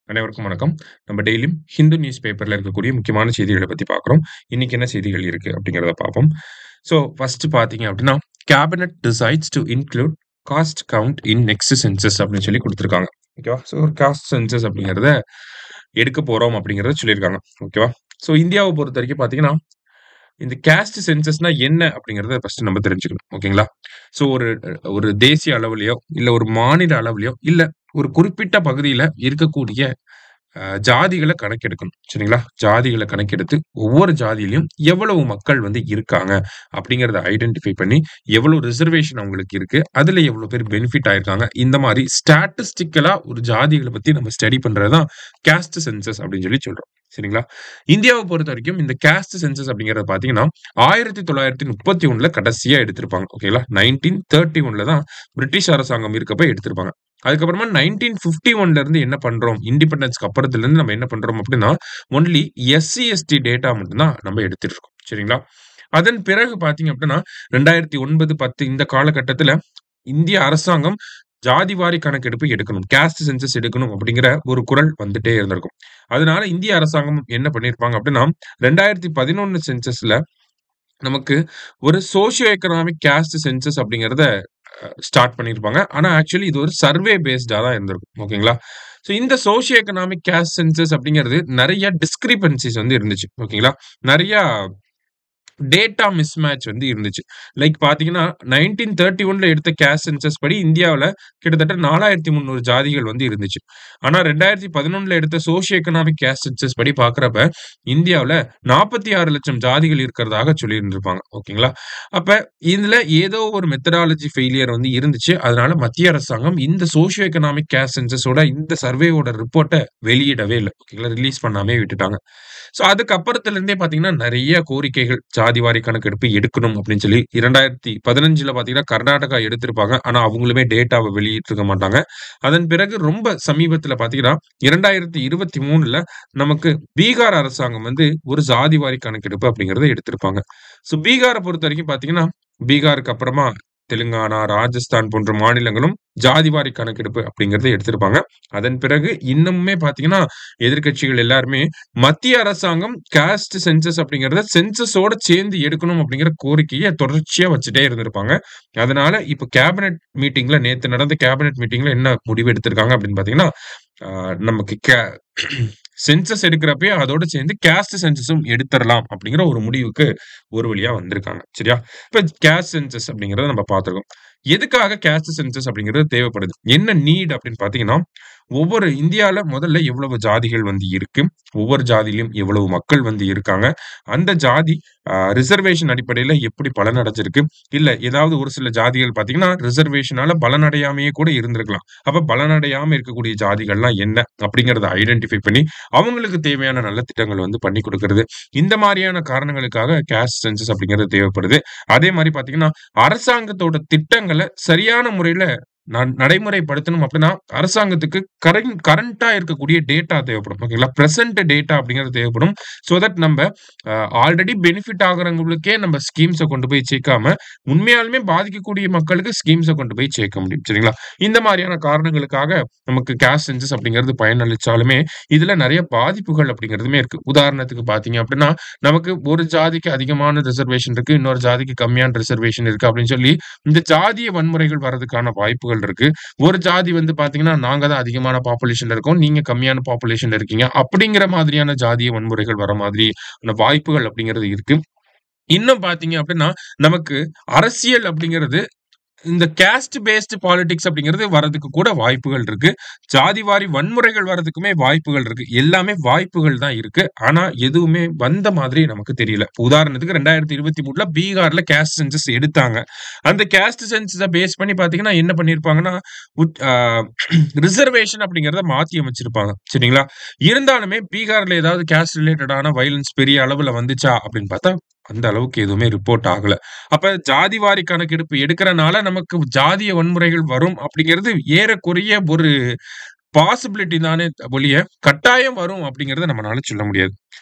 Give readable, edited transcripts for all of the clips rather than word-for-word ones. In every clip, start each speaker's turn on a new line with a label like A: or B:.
A: அனைவருக்கும் வணக்கம். நம்ம டெய்லியும் ஹிந்து நியூஸ் பேப்பர்ல இருக்கக்கூடிய முக்கியமான செய்திகள பத்தி பார்க்குறோம். இன்னைக்கு என்ன செய்திகள் இருக்கு அப்படிங்கிறத பார்ப்போம். ஃபர்ஸ்ட் பார்த்தீங்க அப்படின்னா, cabinet decides to include caste count in next census அப்படின்னு சொல்லி குடுத்துருக்காங்க. ஓகேவா? ஒரு காஸ்ட் சென்சஸ் அப்படிங்கிறத எடுக்க போறோம் அப்படிங்கிறத சொல்லியிருக்காங்க. ஓகேவா? இந்தியாவ பொறுத்தவரைக்கும் பார்த்தீங்கன்னா, இந்த காஸ்ட் சென்சஸ்னா என்ன அப்படிங்கிறத ஃபர்ஸ்ட் நம்ம தெரிஞ்சுக்கணும். ஓகேங்களா? ஒரு ஒரு தேசிய அளவிலயோ, இல்ல ஒரு மாநில அளவிலயோ, இல்ல ஒரு குறிப்பிட்ட பகுதியில இருக்கக்கூடிய ஜாதிகள கணக்கெடுக்கணும். சரிங்களா? ஜாதிகள கணக்கெடுத்து, ஒவ்வொரு ஜாதியிலயும் எவ்வளவு மக்கள் வந்து இருக்காங்க அப்படிங்கிறத ஐடென்டிஃபை பண்ணி, எவ்வளவு ரிசர்வேஷன் அவங்களுக்கு இருக்கு, அதுல எவ்வளவு பேர் பெனிஃபிட் ஆயிருக்காங்க. இந்த மாரி ஸ்டாட்டிஸ்டிக்கலா ஒரு ஜாதிகள பத்தி நம்ம ஸ்டடி பண்றது தான் காஸ்ட் சென்சஸ் அப்படின்னு சொல்லி சொல்றோம். சரிங்களா? இந்தியாவ பொறுத்தவரைக்கும் இந்த காஸ்ட் சென்சஸ் அப்படிங்கிறத பார்த்தீங்கன்னா, 1931ல கடைசியா எடுத்திருப்பாங்க. ஓகேங்களா? 1931ல தான் பிரிட்டிஷ் அரசாங்கம் இருக்கப்ப எடுத்திருப்பாங்க. அதுக்கப்புறமா 1951ல இருந்து என்ன பண்றோம்? இண்டிபெண்டன்ஸ்க்கு அப்புறத்துல இருந்து நம்ம என்ன பண்றோம் அப்படின்னா, ஒன்லி எஸ்சி, எஸ்டி டேட்டா மட்டும் தான் நம்ம எடுத்துட்டு இருக்கோம். சரிங்களா? அதன் பிறகு பார்த்தீங்க அப்படின்னா, 2009, 10 இந்த காலகட்டத்துல இந்திய அரசாங்கம் ஜாதிவாரி கணக்கெடுப்பு எடுக்கணும். காஸ்ட் சென்சஸ் எடுக்கணும் அப்படிங்கிற ஒரு குரல் வந்துட்டே இருந்திருக்கும். அதனால இந்திய அரசாங்கம் என்ன பண்ணியிருப்பாங்க அப்படின்னா, 2011 சென்சஸ்ல நமக்கு ஒரு சோசியோ எக்கனாமிக் காஸ்ட் சென்சஸ் அப்படிங்கிறத ஸ்டார்ட் பண்ணியிருப்பாங்க. ஆனா ஆக்சுவலி இது ஒரு சர்வே பேஸ்டா தான் இருந்திருக்கும். ஓகேங்களா? இந்த சோசியோ எக்கனாமிக் காஸ்ட் சென்சஸ் அப்படிங்கிறது நெறைய டிஸ்கிரிபன்சிஸ் வந்து இருந்துச்சு. ஓகேங்களா? நெறைய டேட்டா மிஸ்மேட்ச் வந்து இருந்துச்சு. லைக் பார்த்தீங்கன்னா, 1931ல எடுத்த காஸ்ட் சென்சஸ் படி இந்தியாவுல கிட்டத்தட்ட 4300 ஜாதிகள் வந்து இருந்துச்சு. ஆனா 2011ல எடுத்த சோசியோ எக்கனாமிக் காஸ்ட் சென்சஸ் படி பார்க்கிறப்ப, இந்தியாவுல 46,00,000 ஜாதிகள் இருக்கிறதாக சொல்லியிருந்திருப்பாங்க. ஓகேங்களா? அப்ப இதுல ஏதோ ஒரு மெத்தடாலஜி ஃபெயிலியர் வந்து இருந்துச்சு. அதனால மத்திய அரசாங்கம் இந்த சோசியோ எக்கனாமிக் காஸ்ட் சென்சஸோட இந்த சர்வேயோட ரிப்போர்ட்ட வெளியிடவே இல்ல. ஓகேங்களா? ரிலீஸ் பண்ணாமயே விட்டுட்டாங்க. அதுக்கு அப்புறத்துல இருந்தே பார்த்தீங்கன்னா, நெறைய கோரிக்கைகள் ஜாதிவாரி கணக்கெடுப்பு எடுக்கணும் அப்படின்னு சொல்லி 2015ல பார்த்தீங்கன்னா, கர்நாடகா எடுத்திருப்பாங்க. ஆனா அவங்களுமே டேட்டாவ வெளியிட்டிருக்க மாட்டாங்க. அதன் பிறகு ரொம்ப சமீபத்தில பார்த்தீங்கன்னா, 2023ல நமக்கு பீகார் அரசாங்கம் வந்து ஒரு ஜாதிவாரி கணக்கெடுப்பு அப்படிங்கிறத எடுத்திருப்பாங்க. பீகார பொறுத்தவரைக்கும் பார்த்தீங்கன்னா, பீகாருக்கு அப்புறமா தெலுங்கானா, ராஜஸ்தான் போன்ற மாநிலங்களும் ஜாதிவாரி கணக்கெடுப்பு அப்படிங்கிறத எடுத்திருப்பாங்க. அதன் பிறகு இன்னமுமே பார்த்தீங்கன்னா, எதிர்க்கட்சிகள் எல்லாருமே மத்திய அரசாங்கம் காஸ்ட் சென்சஸ் அப்படிங்கிறத சென்சஸோட சேர்ந்து எடுக்கணும் அப்படிங்கிற கோரிக்கைய தொடர்ச்சியா வச்சுட்டே இருந்திருப்பாங்க. அதனால இப்ப கேபினட் மீட்டிங்ல நேத்து நடந்த கேபினட் மீட்டிங்ல என்ன முடிவு எடுத்திருக்காங்க அப்படின்னு பார்த்தீங்கன்னா, ஆ நமக்கு சென்சஸ் எடுக்கிறப்பயே அதோட சேர்ந்து காஸ்ட் சென்சஸும் எடுத்துறலாம் அப்படிங்கிற ஒரு முடிவுக்கு ஒரு வழியா வந்திருக்காங்க. சரியா? இப்ப காஸ்ட் சென்சஸ் அப்படிங்கிறத நம்ம பார்த்திருக்கோம். எதுக்காக காஸ்ட் சென்சஸ் அப்படிங்கிறது தேவைப்படுது? என்ன நீட் அப்படின்னு பார்த்தீங்கன்னா, ஒவ்வொரு இந்தியால முதல்ல எவ்வளவு ஜாதிகள் வந்து இருக்கு? ஒவ்வொரு ஜாதியிலும் எவ்வளவு மக்கள் வந்து இருக்காங்க? அந்த ஜாதி ரிசர்வேஷன் அடிப்படையில எப்படி பலனடைஞ்சிருக்கு? இல்ல ஏதாவது ஒரு சில ஜாதிகள் பார்த்தீங்கன்னா, ரிசர்வேஷனால பலனடையாமயே கூட இருந்திருக்கலாம். அப்ப பலனடையாம இருக்கக்கூடிய ஜாதிகள்லாம் என்ன? அப்படிங்கிறத ஐடென்டிஃபை பண்ணி, அவங்களுக்கு தேவையான நல்ல திட்டங்கள் வந்து பண்ணி குடுக்கிறது. இந்த மாரியான காரணங்களுக்காக காஸ்ட் சென்சஸ் அப்படிங்கிறது தேவைப்படுது. அதே மாரி பார்த்தீங்கன்னா, அரசாங்கத்தோட திட்டங்கள சரியான முறையில நடைமுறைப்படுத்தணும் அப்படின்னா, அரசாங்கத்துக்கு கரண்ட்டா இருக்கக்கூடிய டேட்டா தேவைப்படும். ஓகேங்களா? பிரசன்ட் டேட்டா அப்படிங்கிறது தேவைப்படும். தட் நம்ப ஆல்ரெடி பெனிஃபிட் ஆகுறவங்களுக்கே நம்ம ஸ்கீம்ஸ கொண்டு போய் சேர்க்காம, உண்மையாலுமே பாதிக்கக்கூடிய மக்களுக்கு ஸ்கீம்ஸ கொண்டு போய் சேர்க்க முடியும். சரிங்களா? இந்த மாரியான காரணங்களுக்காக நமக்கு காஸ்ட் சென்சஸ் அப்படிங்கிறது பயனளிச்சாலுமே, இதுல நெறைய பாதிப்புகள் அப்படிங்கிறதுமே இருக்கு. உதாரணத்துக்கு பார்த்தீங்க அப்படின்னா, நமக்கு ஒரு ஜாதிக்கு அதிகமான ரிசர்வேஷன் இருக்கு. இன்னொரு ஜாதிக்கு கம்மியான ரிசர்வேஷன் இருக்கு அப்படின்னு சொல்லி, இந்த ஜாதிய வன்முறைகள் வர்றதுக்கான வாய்ப்புகள் இருக்கு. ஒரு ஜாதி வந்து பார்த்தீங்கன்னா, நாங்க தான் அதிகமான பாப்புலேஷன்ல இருக்கோம். நீங்க கம்மியான பாப்புலேஷன்ல இருக்கீங்க. அப்படிங்கிற மாதிரியான ஜாதிய வன்முறைகள் வர மாதிரியான வாய்ப்புகள் அப்படிங்கிறது இருக்கு. இன்னும் பார்த்தீங்க அப்படின்னா, நமக்கு அரசியல் அப்படிங்கிறது இந்த காஸ்ட் பேஸ்ட் பாலிடிக்ஸ் அப்படிங்கிறது வரதுக்கு கூட வாய்ப்புகள் இருக்கு. ஜாதிவாரி வன்முறைகள் வரதுக்குமே வாய்ப்புகள் இருக்கு. எல்லாமே வாய்ப்புகள் தான் இருக்கு. ஆனா எதுவுமே வந்த மாதிரி நமக்கு தெரியல. உதாரணத்துக்கு 2023ல பீகார்ல காஸ்ட் சென்சஸ் எடுத்தாங்க. அந்த காஸ்ட் சென்சஸ பேஸ் பண்ணி பார்த்தீங்கன்னா, என்ன பண்ணியிருப்பாங்கன்னா, உத் ஆ ரிசர்வேஷன் அப்படிங்கிறத மாத்தி அமைச்சிருப்பாங்க. சரிங்களா? இருந்தாலுமே பீகார்ல ஏதாவது காஸ்ட் ரிலேட்டடான வயலன்ஸ் பெரிய அளவுல வந்துச்சா அப்படின்னு பார்த்தா, அந்த அளவுக்கு எதுவுமே ரிப்போர்ட் ஆகல. அப்ப ஜாதிவாரி கணக்கெடுப்பு எடுக்கிறனால நமக்கு ஜாதிய வன்முறைகள் வரும் அப்படிங்கிறது ஏறக்குறைய ஒரு பாசிபிலிட்டி தானே ஒழிய, கட்டாயம் வரும் அப்படிங்கிறத நம்மனால சொல்ல முடியாது.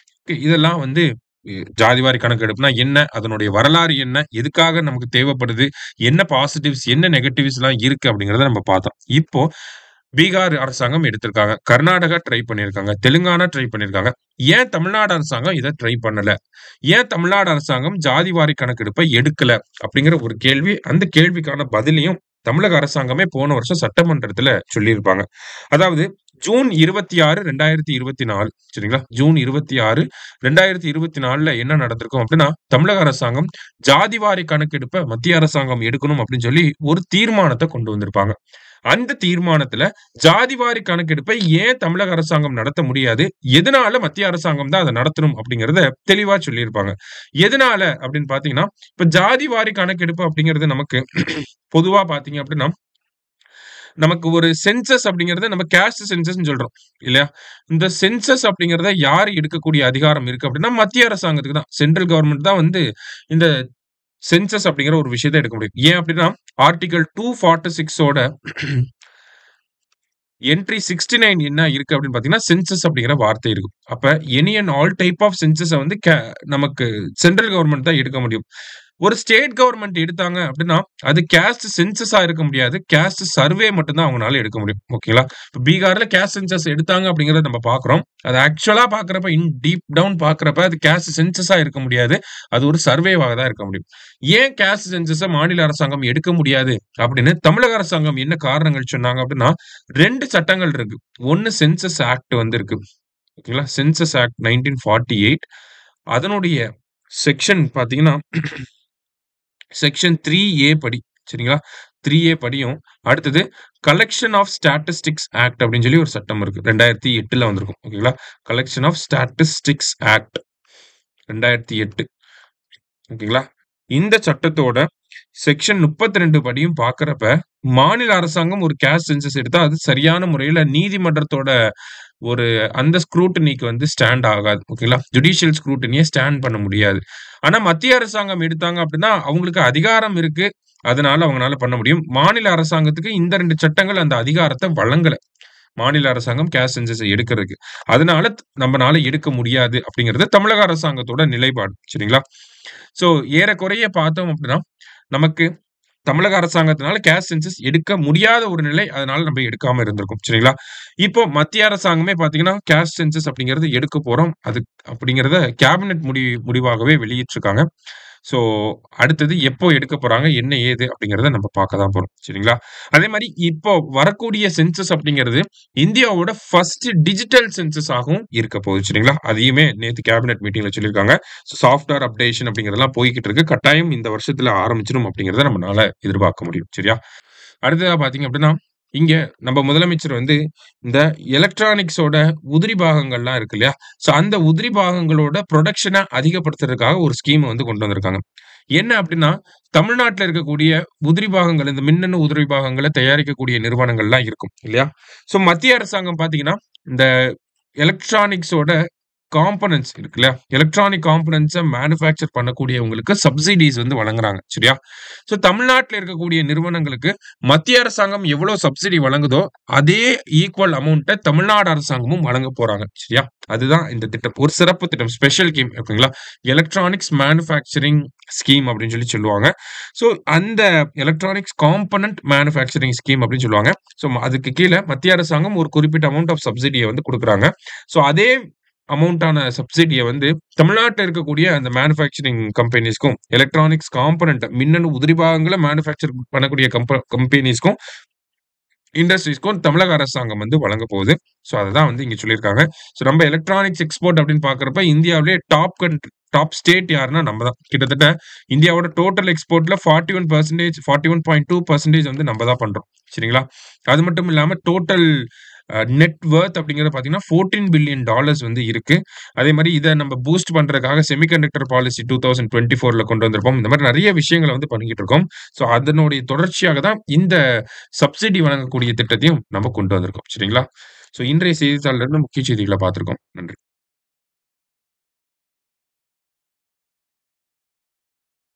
A: இதெல்லாம் வந்து ஜாதிவாரி கணக்கெடுப்புனா என்ன? அதனுடைய வரலாறு என்ன? எதுக்காக நமக்கு தேவைப்படுது? என்ன பாசிட்டிவ்ஸ், என்ன நெகட்டிவ்ஸ்லாம் இருக்கு அப்படிங்கிறத நம்ம பார்த்தோம். இப்போ பீகார் அரசாங்கம் எடுத்திருக்காங்க. கர்நாடகா ட்ரை பண்ணியிருக்காங்க. தெலுங்கானா ட்ரை பண்ணியிருக்காங்க. ஏன் தமிழ்நாடு அரசாங்கம் இத ட்ரை பண்ணல? ஏன் தமிழ்நாடு அரசாங்கம் ஜாதிவாரி கணக்கெடுப்பை எடுக்கல? அப்படிங்கிற ஒரு கேள்வி. அந்த கேள்விக்கான பதிலையும் தமிழக அரசாங்கமே போன வருஷம் சட்டமன்றத்துல சொல்லியிருப்பாங்க. அதாவது ஜூன் 26, 2024 சரிங்களா? ஜூன் 26, 2024ல என்ன நடந்திருக்கும் அப்படின்னா, தமிழக அரசாங்கம் ஜாதிவாரி கணக்கெடுப்ப மத்திய அரசாங்கம் எடுக்கணும் அப்படின்னு சொல்லி ஒரு தீர்மானத்த கொண்டு வந்திருப்பாங்க. அந்த தீர்மானத்துல ஜாதிவாரி கணக்கெடுப்பை ஏன் தமிழக அரசாங்கம் நடத்த முடியாது? எதனால மத்திய அரசாங்கம் தான் அத நடத்தணும் அப்படிங்கிறத தெளிவா சொல்லியிருப்பாங்க. எதனால அப்படின்னு பார்த்தீங்கன்னா, இப்ப ஜாதிவாரி கணக்கெடுப்பு அப்படிங்கிறது நமக்கு பொதுவா பார்த்தீங்க அப்படின்னா, நமக்கு ஒரு சென்சஸ் அப்படிங்கிறத நம்ம கேஸ்ட் சென்சஸ்ன்னு சொல்றோம் இல்லையா? இந்த சென்சஸ் அப்படிங்கிறத யார் எடுக்கக்கூடிய அதிகாரம் இருக்கு அப்படின்னா, மத்திய அரசாங்கத்துக்கு தான். சென்ட்ரல் கவர்ன்மெண்ட் தான் வந்து இந்த சென்சஸ் அப்படிங்கிற ஒரு விஷயத்த எடுக்க முடியும். ஏன் அப்படின்னா, ஆர்டிகிள் 246 ஓட என்ட்ரி 69 என்ன இருக்கு அப்படின்னு பார்த்தீங்கன்னா, சென்சஸ் அப்படிங்கிற வார்த்தை இருக்கு. அப்ப any and all type of senses வந்து நமக்கு சென்ட்ரல் கவர்ன்மெண்ட் தான் எடுக்க முடியும். ஒரு ஸ்டேட் கவர்ன்மெண்ட் எடுத்தாங்க அப்படின்னா, அது கேஸ்ட் சென்சஸா இருக்க முடியாது. கேஸ்ட் சர்வே மட்டும் தான் அவங்கனால எடுக்க முடியும். ஓகேங்களா? இப்ப பீகார்ல கேஸ்ட் சென்சஸ் எடுத்தாங்க அப்படிங்கிறத நம்ம பார்க்குறோம். அது ஆக்சுவலா பார்க்குறப்ப டீப் டவுன் பார்க்குறப்ப அது கேஸ்ட் சென்சஸா இருக்க முடியாது. அது ஒரு சர்வேவாக தான் இருக்க முடியும். ஏன் கேஸ்ட் சென்சஸ மாநில அரசாங்கம் எடுக்க முடியாது அப்படின்னு தமிழக அரசாங்கம் என்ன காரணங்கள் சொன்னாங்க அப்படின்னா, 2 சட்டங்கள் இருக்கு. ஒண்ணு சென்சஸ் ஆக்ட் வந்து இருக்கு. ஓகேங்களா? சென்சஸ் ஆக்ட் 1948 அதனுடைய செக்ஷன் பார்த்தீங்கன்னா செக்ஷன் 3A படி சரிங்களா? 3A படியும், அடுத்தது கலெக்ஷன் ஆஃப் ஸ்டாட்டிஸ்டிக்ஸ் ஆக்ட் அப்படின்னு சொல்லி ஒரு சட்டம் இருக்கு. 2008ல வந்திருக்கும். ஓகேங்களா? கலெக்ஷன் ஆஃப் ஸ்டாட்டிஸ்டிக்ஸ் ஆக்ட் 2008 ஓகேங்களா? இந்த சட்டத்தோட செக்ஷன் 32 படியும் பார்க்கிறப்ப, மாநில அரசாங்கம் ஒரு கேஸ்ட் சென்சஸ் எடுத்தா அது சரியான முறையில நீதிமன்றத்தோட ஒரு அந்த ஸ்க்ரூட்டனிக்கு வந்து ஸ்டாண்ட் ஆகாது. ஓகேங்களா? ஜுடிஷியல் ஸ்க்ரூட்டனிய ஸ்டாண்ட் பண்ண முடியாது. ஆனா மத்திய அரசாங்கம் எடுத்தாங்க அப்படின்னா, அவங்களுக்கு அதிகாரம் இருக்கு. அதனால அவங்கனால பண்ண முடியும். மாநில அரசாங்கத்துக்கு இந்த 2 சட்டங்கள் அந்த அதிகாரத்த வழங்கல. மாநில அரசாங்கம் கேஸ்ட் சென்சஸ் எடுக்கிறதுக்கு. அதனால நம்மனால எடுக்க முடியாது அப்படிங்கிறது தமிழக அரசாங்கத்தோட நிலைப்பாடு. சரிங்களா? ஸோ ஏறக்குறைய பார்த்தோம் அப்படின்னா, நமக்கு தமிழக அரசாங்கத்தினால கேஸ்ட் சென்சஸ் எடுக்க முடியாத ஒரு நிலை. அதனால நம்ம எடுக்காம இருந்திருக்கோம். சரிங்களா? இப்போ மத்திய அரசாங்கமே பார்த்தீங்கன்னா, கேஸ்ட் சென்சஸ் அப்படிங்கிறது எடுக்க போறோம். அது அப்படிங்கிறத கேபினெட் முடிவாகவே வெளியிட்டிருக்காங்க. ஸோ அடுத்தது எப்போ எடுக்க போறாங்க? என்ன ஏது? அப்படிங்கிறத நம்ம பார்க்க தான் போறோம். சரிங்களா? அதே மாரி இப்போ வரக்கூடிய சென்சஸ் அப்படிங்கிறது இந்தியாவோட ஃபர்ஸ்ட் டிஜிட்டல் சென்சஸ் ஆகவும் இருக்க போகுது. சரிங்களா? அதையுமே நேத்து கேபினெட் மீட்டிங்ல சொல்லியிருக்காங்க. ஸோ சாஃப்ட்வேர் அப்டேஷன் அப்படிங்கிறதெல்லாம் போய்க்கிட்டு இருக்கு. கட்டாயம் இந்த வருஷத்துல ஆரம்பிச்சிரும் அப்படிங்கிறத நம்மனால எதிர்பார்க்க முடியும். சரியா? அடுத்ததா பார்த்தீங்க அப்படின்னா, இங்க நம்ம முதலமைச்சர் வந்து இந்த எலக்ட்ரானிக்ஸோட உதிரி பாகங்கள்லாம் இருக்கு இல்லையா? ஸோ அந்த உதிரி பாகங்களோட புரொடக்ஷன அதிகப்படுத்துறதுக்காக ஒரு ஸ்கீம வந்து கொண்டு வந்திருக்காங்க. என்ன அப்படின்னா, தமிழ்நாட்டுல இருக்கக்கூடிய உதிரி பாகங்கள், இந்த மின்னணு உதிரி பாகங்கள தயாரிக்கக்கூடிய நிறுவனங்கள்லாம் இருக்கும் இல்லையா? ஸோ மத்திய அரசாங்கம் பார்த்தீங்கன்னா, இந்த எலக்ட்ரானிக்ஸோட காம்போனன்ட்ஸ் இருக்கு இல்லையா? எலக்ட்ரானிக் காம்போனன்ட்ஸ மேனுஃபேக்சர் பண்ணக்கூடியவங்களுக்கு சப்சிடிஸ் வந்து வழங்குறாங்க. சரியா? ஸோ தமிழ்நாட்டுல இருக்கக்கூடிய நிறுவனங்களுக்கு மத்திய அரசாங்கம் எவ்வளோ சப்சிடி வழங்குதோ, அதே ஈக்குவல் அமௌண்ட்ட தமிழ்நாடு அரசாங்கமும் வழங்க போறாங்க. சரியா? அதுதான் இந்த திட்டம். ஒரு சிறப்பு திட்டம். ஸ்பெஷல் ஸ்கீம் ஓகேங்களா? எலக்ட்ரானிக்ஸ் மேனுஃபேக்சரிங் ஸ்கீம் அப்படின்னு சொல்லி சொல்லுவாங்க. ஸோ அந்த எலக்ட்ரானிக்ஸ் காம்போனன்ட் மேனுஃபேக்சரிங் ஸ்கீம் அப்படின்னு சொல்லுவாங்க. ஸோ அதுக்கு கீழ மத்திய அரசாங்கம் ஒரு குறிப்பிட்ட அமௌண்ட் ஆஃப் சப்சிடிய வந்து குடுக்குறாங்க. ஸோ அதே அமௌண்டான சப்சிடிய வந்து தமிழ்நாட்டுல இருக்கக்கூடிய அந்த மேனுஃபேக்சரிங் கம்பெனிஸ்க்கும், எலக்ட்ரானிக்ஸ் காம்போனன்ட் மின்னணு உதிரி பாகங்கள மேனுஃபேக்சர் பண்ணக்கூடிய கம்பெனிஸ்க்கும், இண்டஸ்ட்ரீஸ்க்கும் தமிழக அரசாங்கம் வந்து வழங்க போகுது. ஸோ அததான் வந்து இங்க சொல்லியிருக்காங்க. ஸோ நம்ம எலக்ட்ரானிக்ஸ் எக்ஸ்போர்ட் அப்படின்னு பார்க்கிறப்ப இந்தியாவிலேயே டாப் ஸ்டேட் யாருன்னா நம்ம தான். கிட்டத்தட்ட இந்தியாவோட டோட்டல் எக்ஸ்போர்ட்ல 41%, 41.2% வந்து நம்ம தான் பண்றோம். சரிங்களா? அது மட்டும் இல்லாம டோட்டல் நெட் வொர்த் அப்படிங்கிறது பார்த்தீங்கன்னா $14 பில்லியன் வந்து இருக்கு. அதே மாரி இத நம்ம பூஸ்ட் பண்றதுக்காக செமிகண்டக்டர் பாலிசி 2024ல கொண்டு வந்திருப்போம். இந்த மாரி நெறைய விஷயங்கள வந்து பண்ணிக்கிட்டு இருக்கோம். ஸோ அதனுடைய தொடர்ச்சியாக தான் இந்த சப்சிடி வழங்கக்கூடிய திட்டத்தையும் நம்ம கொண்டு வந்திருக்கோம். சரிங்களா? ஸோ இன்றைய செய்தித்தாள்ல இருந்து முக்கிய செய்திகள பார்த்திருக்கோம். நன்றி.